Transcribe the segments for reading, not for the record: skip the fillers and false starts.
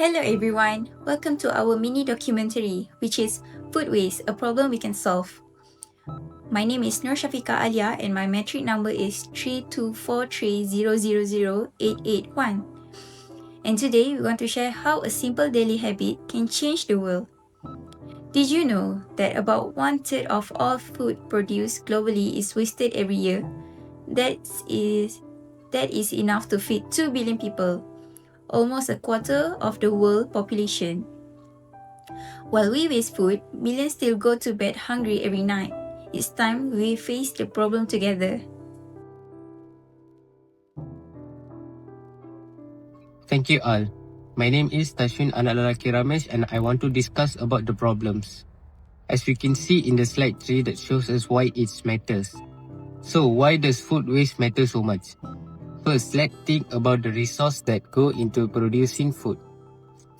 Hello everyone, welcome to our mini documentary, which is Food Waste, a Problem We Can Solve. My name is Nur Shafika Alia and my metric number is 3243000881. And today we want to share how a simple daily habit can change the world. Did you know that about 1/3 of all food produced globally is wasted every year? That is enough to feed 2 billion people, almost a quarter of the world population. While we waste food, millions still go to bed hungry every night. It's time we face the problem together. Thank you all. My name is Tashwin anak lelaki Ramesh and I want to discuss about the problems. As we can see in the slide 3 that shows us why it matters. So why does food waste matter so much? First, let's think about the resource that go into producing food.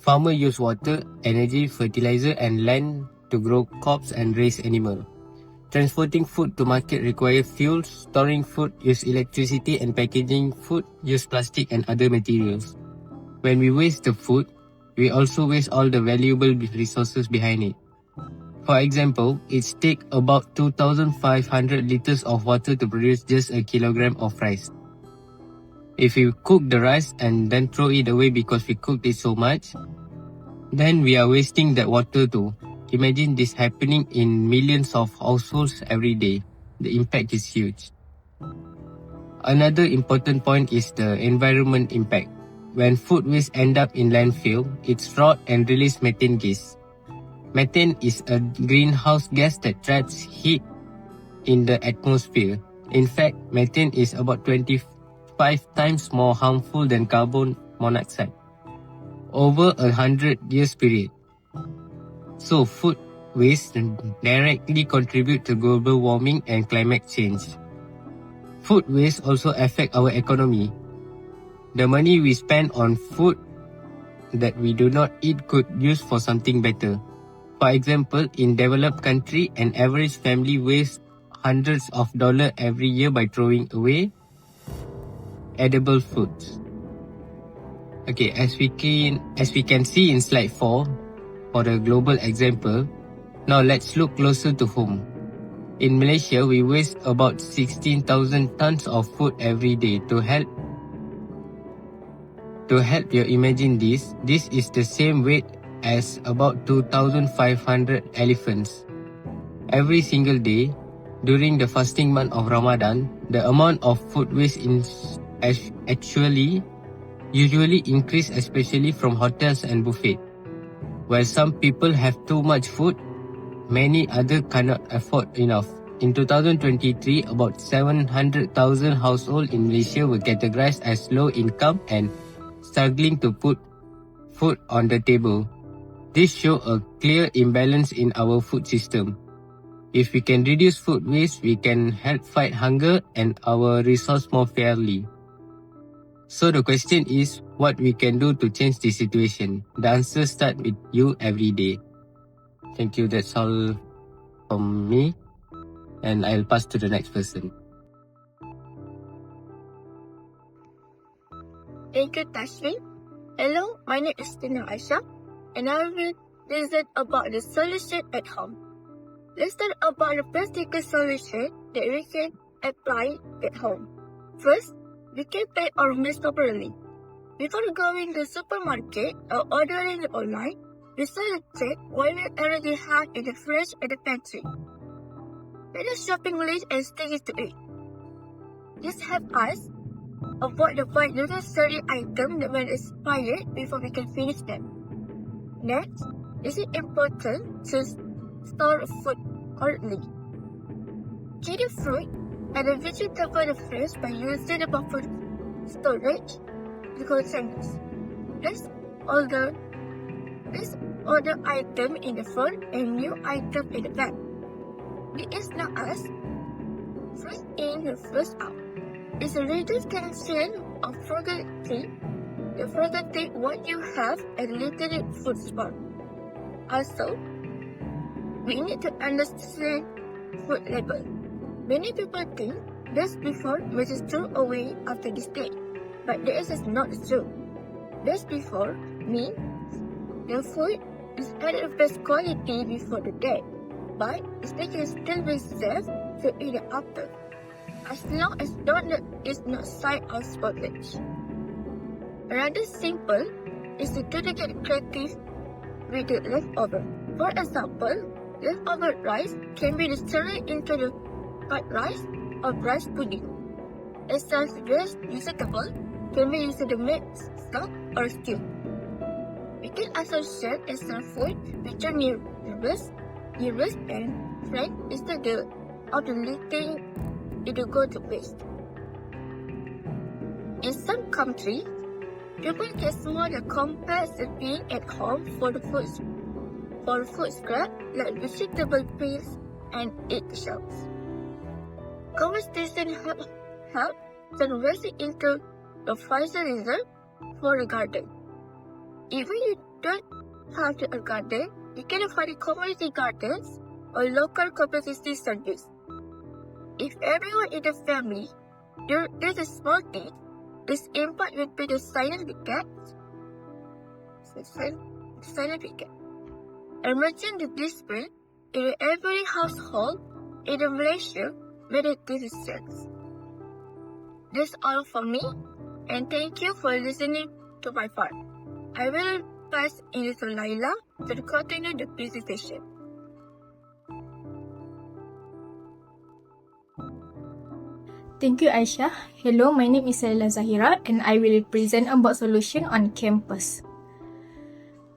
Farmers use water, energy, fertilizer and land to grow crops and raise animals. Transporting food to market requires fuel, storing food use electricity and packaging food use plastic and other materials. When we waste the food, we also waste all the valuable resources behind it. For example, it takes about 2,500 liters of water to produce just a kilogram of rice. If we cook the rice and then throw it away because we cooked it so much, then we are wasting that water too. Imagine this happening in millions of households every day. The impact is huge. Another important point is the environment impact. When food waste end up in landfill, it's rot and release methane gas. Methane is a greenhouse gas that traps heat in the atmosphere. In fact, methane is about 25 times more harmful than carbon monoxide over 100 years period. So food waste directly contribute to global warming and climate change. Food waste also affect our economy. The money we spend on food that we do not eat could use for something better. For example, in developed country, an average family wastes hundreds of dollars every year by throwing away edible foods. Okay, as we can see in slide 4, for the global example, now let's look closer to home. In Malaysia, we waste about 16,000 tons of food every day. To help you imagine this is the same weight as about 2,500 elephants. Every single day, during the fasting month of Ramadan, the amount of food waste usually increase, especially from hotels and buffet. While some people have too much food, many others cannot afford enough. In 2023, about 700,000 households in Malaysia were categorized as low income and struggling to put food on the table. This shows a clear imbalance in our food system. If we can reduce food waste, we can help fight hunger and our resource more fairly. So the question is, what we can do to change the situation? The answer starts with you every day. Thank you, that's all from me. And I'll pass to the next person. Thank you, Tashwin. Hello, my name is Tina Aisha, and I will listen about the solution at home. Let's talk about the practical solution that we can apply at home. First, we can plan our meals properly. Before going to the supermarket or ordering online, we should check what we already have in the fridge or the pantry. Make a shopping list and stick it to it. This helps us avoid the buy unnecessary items that will expire before we can finish them. Next, is it important to store food correctly? Keep the fruit and the vegetable in the fridge by using the buffer storage containers. Place order item in the front and new item in the back. It is not as first in and first out. It's a reduced tension of forgetting what you have and limited food spot. Also, we need to understand food label. Many people think best before which is thrown away after display, but this is not true. Best before means The food is at the best quality before the day, but it can still be safe to eat it after, as long as it's not side of spoilage. Rather simple is to get creative with the leftover. For example, leftover rice can be distilled into the white rice or rice pudding. Excess waste vegetable can be used to make stock or stew. We can also share extra food with your neighbors and friends instead of letting it go to waste. In some countries, people get smaller compared to being at home for food scrap like vegetable peels and eggshells. Conversation help turn waste into a fertilizer for the garden. Even if you don't have a garden, you can find community gardens or local community service. If everyone in the family does a small thing, this impact will be the silent weekend. Emerging the discipline in every household in Malaysia made a decisions. That's all from me, and thank you for listening to my part. I will pass it to Laila to continue the presentation. Thank you, Aisha. Hello, my name is Laila Zahira, and I will present about solution on campus.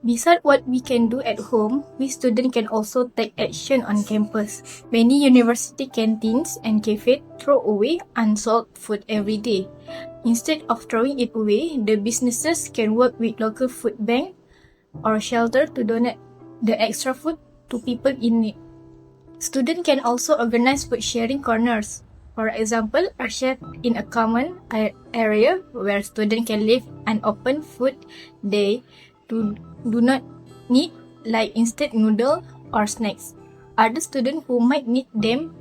Besides what we can do at home, we students can also take action on campus. Many university canteens and cafes throw away unsold food every day. Instead of throwing it away, the businesses can work with local food bank or shelter to donate the extra food to people in need. Students can also organize food sharing corners. For example, a shed in a common area where students can live an open food day to do not need like instant noodle or snacks. Other students who might need them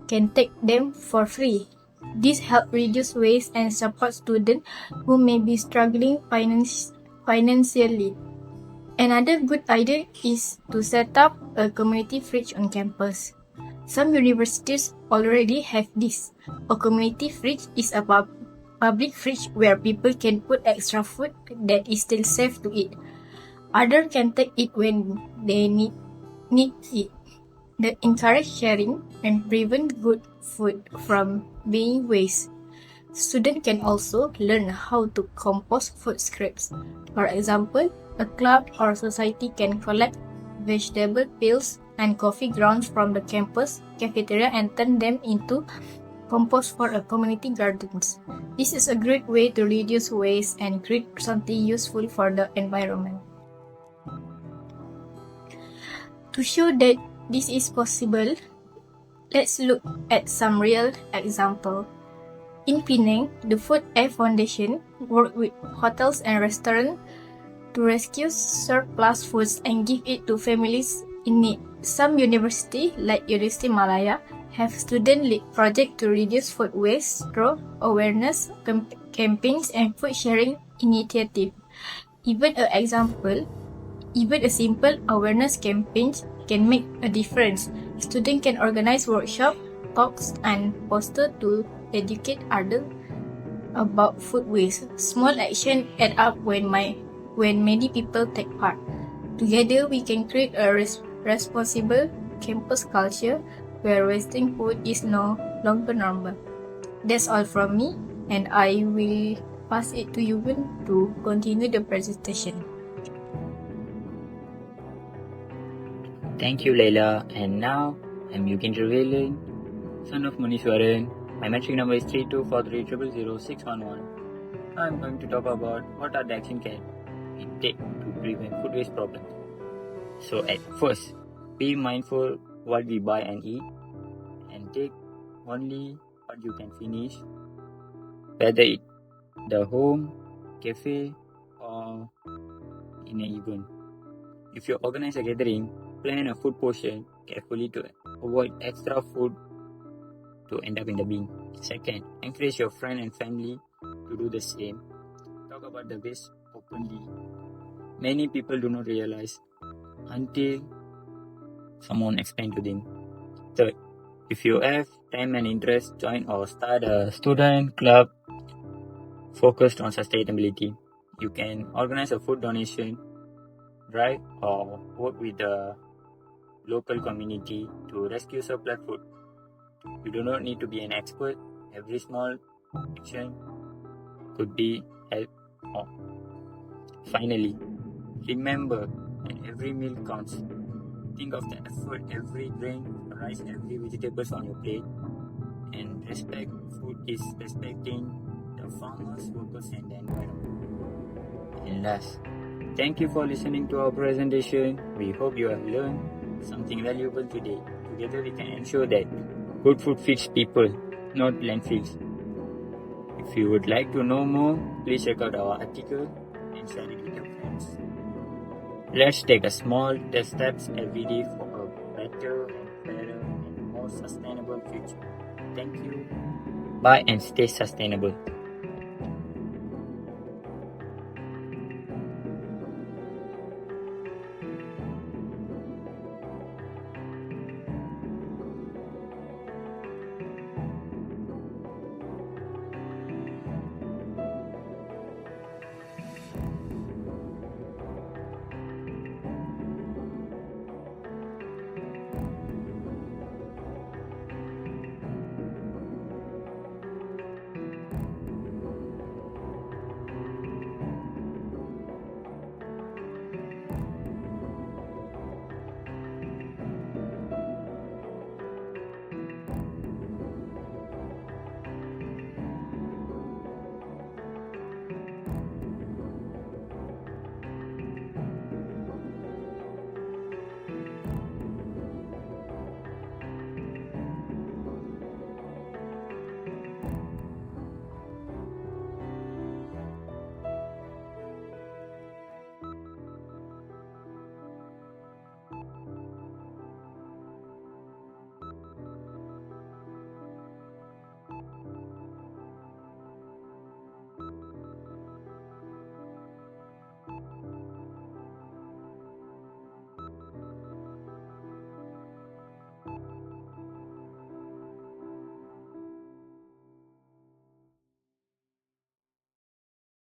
can take them for free. This helps reduce waste and support students who may be struggling financially. Another good idea is to set up a community fridge on campus. Some universities already have this. A community fridge is a public fridge where people can put extra food that is still safe to eat. Others can take it when they need it. That encourage sharing and prevent good food from being waste. Students can also learn how to compost food scraps. For example, a club or society can collect vegetable peels and coffee grounds from the campus cafeteria and turn them into compost for a community gardens. This is a great way to reduce waste and create something useful for the environment. To show that this is possible, let's look at some real example. In Penang, the Food Aid Foundation worked with hotels and restaurants to rescue surplus foods and give it to families in need. Some universities, like University Malaya, have student-led projects to reduce food waste through awareness campaigns and food sharing initiatives. Even a simple awareness campaign can make a difference. Students can organize workshops, talks, and posters to educate others about food waste. Small actions add up when many people take part. Together, we can create a responsible campus culture where wasting food is no longer normal. That's all from me, and I will pass it to Yuven to continue the presentation. Thank you, Leila. And now, I'm Yukin Trevelyan, son of Munishwaran. My metric number is 3243000611. I'm going to talk about what are the action can we take to prevent food waste problems. So at first, be mindful what we buy and eat, and take only what you can finish, whether it the home, cafe, or in an event. If you organize a gathering, plan a food portion carefully to avoid extra food to end up in the bin. Second, encourage your friend and family to do the same. Talk about the waste openly. many people do not realize until someone explains to them. Third, if you have time and interest, join or start a student club focused on sustainability. You can organize a food donation drive or work with the local community to rescue surplus food. You do not need to be an expert. Every small action could be help. Finally, remember that every meal counts. Think of the effort every grain, rice, every vegetables on your plate, and respect food is respecting the farmers, workers, and the environment. And last, thank you for listening to our presentation. We hope you have learned something valuable today. Together we can ensure that good food feeds people, not landfills. If you would like to know more, please check out our article and share it with your friends. Let's take a small steps every day for a better and fairer and more sustainable future. Thank you. Bye and stay sustainable.